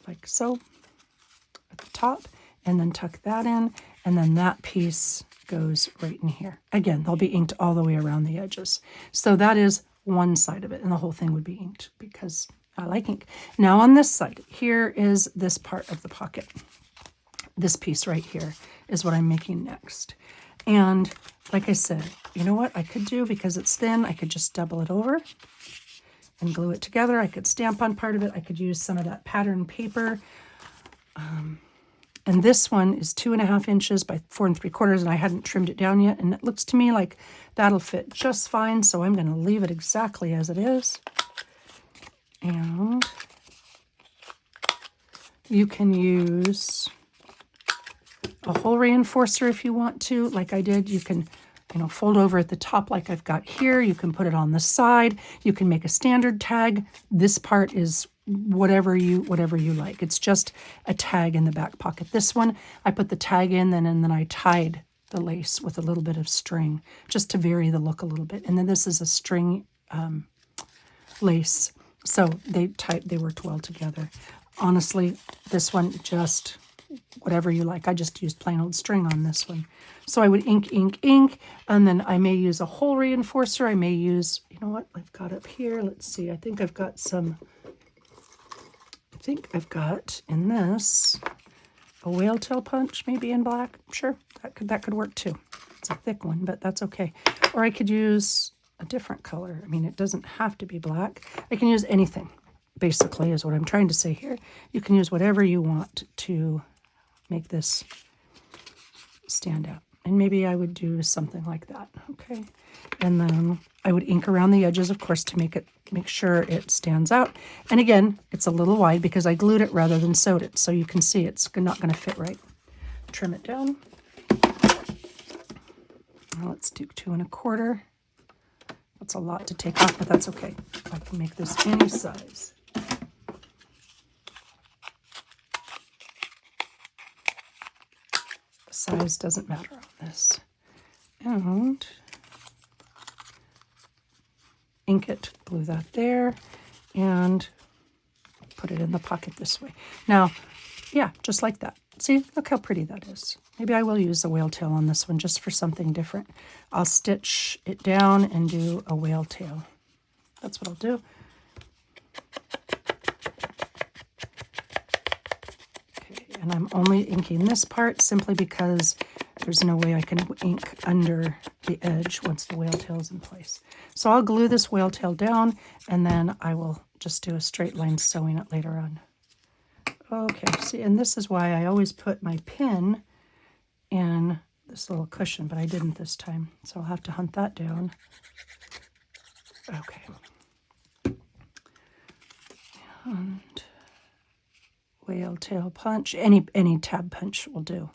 Like so, at the top, and then tuck that in, and then that piece goes right in here. Again, they'll be inked all the way around the edges. So that is one side of it, and the whole thing would be inked because I like ink. Now on this side, here is this part of the pocket. This piece right here is what I'm making next. And like I said, you know what I could do, because it's thin, I could just double it over and glue it together. I could stamp on part of it. I could use some of that pattern paper. And this one is 2.5 inches by 4 3/4, and I hadn't trimmed it down yet. And it looks to me like that'll fit just fine. So I'm going to leave it exactly as it is. And you can use a hole reinforcer if you want to, like I did. You can, fold over at the top like I've got here. You can put it on the side. You can make a standard tag. This part is whatever you like. It's just a tag in the back pocket. This one, I put the tag in, and then I tied the lace with a little bit of string just to vary the look a little bit. And then this is a string lace. So they worked well together. Honestly, this one, just whatever you like. I just used plain old string on this one. So I would ink, ink, ink, and then I may use a hole reinforcer. I may use, you know what I've got up here? Let's see. I think I've got in this a whale tail punch, maybe in black. Sure, that could work too. It's a thick one, but that's okay. Or I could use a different color. I mean, it doesn't have to be black. I can use anything, basically, is what I'm trying to say here. You can use whatever you want to make this stand out. And maybe I would do something like that, okay? And then I would ink around the edges, of course, to make sure it stands out. And again, it's a little wide because I glued it rather than sewed it. So you can see it's not going to fit right. Trim it down. Now let's do 2 1/4. That's a lot to take off, but that's okay. I can make this any size. Size doesn't matter on this. And ink it, glue that there, and put it in the pocket this way. Now, yeah, just like that. See, look how pretty that is. Maybe I will use a whale tail on this one just for something different. I'll stitch it down and do a whale tail. That's what I'll do. Okay, and I'm only inking this part simply because there's no way I can ink under the edge once the whale tail is in place. So I'll glue this whale tail down, and then I will just do a straight line sewing it later on. Okay, see, and this is why I always put my pin in this little cushion, but I didn't this time, so I'll have to hunt that down. Okay. And whale tail punch. Any tab punch will do.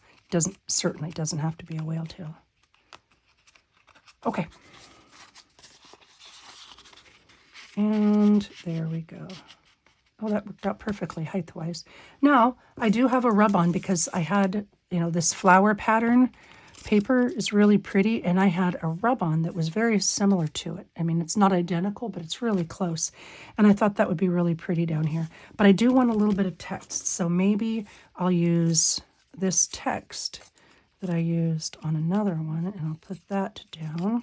Certainly doesn't have to be a whale tail. Okay. And there we go. Oh, that worked out perfectly height-wise. Now, I do have a rub-on because I had, this flower pattern paper is really pretty, and I had a rub-on that was very similar to it. I mean, it's not identical, but it's really close. And I thought that would be really pretty down here. But I do want a little bit of text, so maybe I'll use this text that I used on another one, and I'll put that down.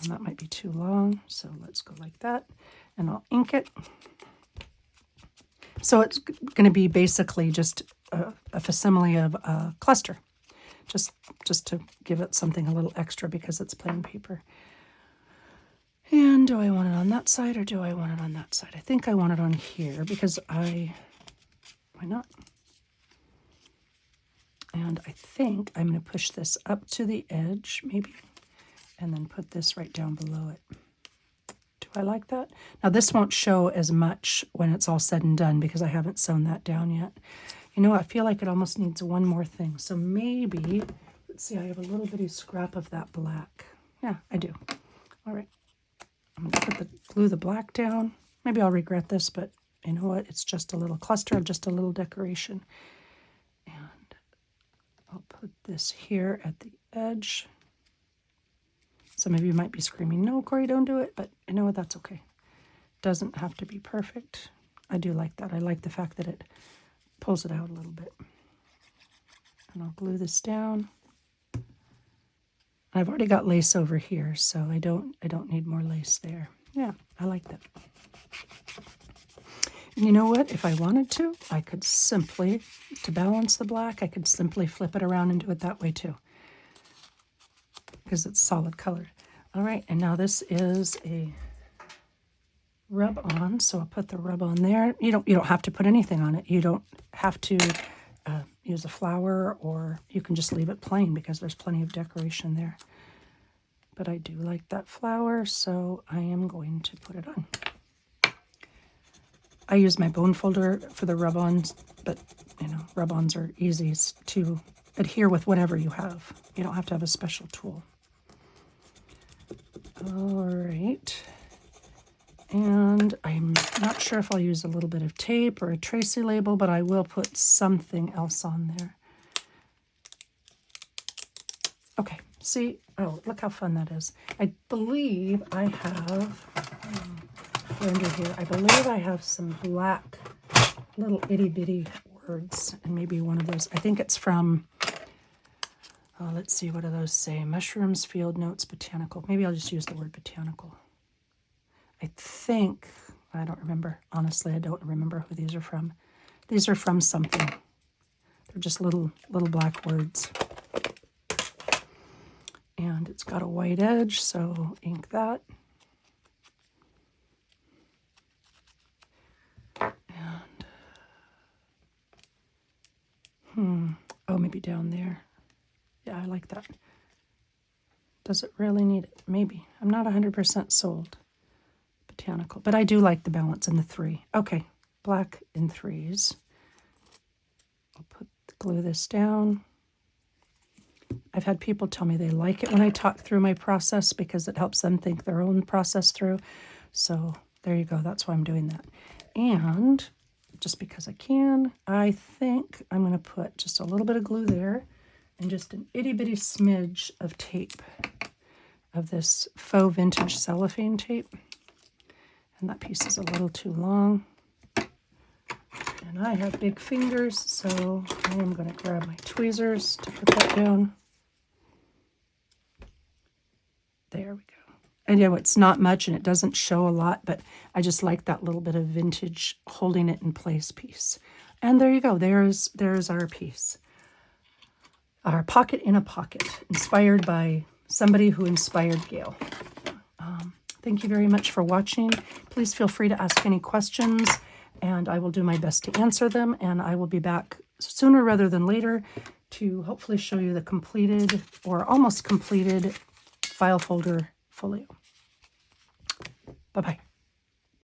And that might be too long, so let's go like that. And I'll ink it. So it's going to be basically just a facsimile of a cluster, just to give it something a little extra because it's plain paper. And do I want it on that side or do I want it on that side? I think I want it on here because why not? And I think I'm going to push this up to the edge, maybe, and then put this right down below it. Do I like that? Now this won't show as much when it's all said and done because I haven't sewn that down yet. I feel like it almost needs one more thing. So maybe, let's see, I have a little bitty scrap of that black. Yeah, I do. All right. I'm going to glue the black down. Maybe I'll regret this, but you know what? It's just a little cluster, just a little decoration. And I'll put this here at the edge. Some of you might be screaming, no, Corey, don't do it. But you know what? That's okay. Doesn't have to be perfect. I do like that. I like the fact that it pulls it out a little bit. And I'll glue this down. I've already got lace over here, so I don't need more lace there. Yeah, I like that. And you know what? If I wanted to, I could simply, to balance the black, I could simply flip it around and do it that way too, because it's solid colored. All right, and now this is a rub-on, so I'll put the rub-on there. You don't have to put anything on it. You don't have to use a flower, or you can just leave it plain because there's plenty of decoration there. But I do like that flower, so I am going to put it on. I use my bone folder for the rub-ons, but rub-ons are easy to adhere with whatever you have. You don't have to have a special tool. All right. And I'm not sure if I'll use a little bit of tape or a Tracy label, but I will put something else on there. Okay, see? Oh, look how fun that is. I believe I have, under here, I believe I have some black little itty-bitty words, and maybe one of those. I think it's from, Let's see, what do those say? Mushrooms, field notes, botanical. Maybe I'll just use the word botanical. I think, I don't remember. Honestly, I don't remember who these are from. These are from something. They're just little black words. And it's got a white edge, so ink that. And, oh, maybe down there. Yeah, I like that. Does it really need it? Maybe. I'm not 100% sold. Botanical. But I do like the balance in the 3. Okay, black in 3s. I'll glue this down. I've had people tell me they like it when I talk through my process because it helps them think their own process through. So there you go. That's why I'm doing that. And just because I can, I think I'm going to put just a little bit of glue there and just an itty-bitty smidge of tape, of this faux vintage cellophane tape. And that piece is a little too long. And I have big fingers, so I am going to grab my tweezers to put that down. There we go. And you know, it's not much and it doesn't show a lot, but I just like that little bit of vintage holding it in place piece. And there you go. There's our piece. Our pocket in a pocket, inspired by somebody who inspired Gail. Thank you very much for watching. Please feel free to ask any questions, and I will do my best to answer them. And I will be back sooner rather than later to hopefully show you the completed or almost completed file folder folio. Bye-bye.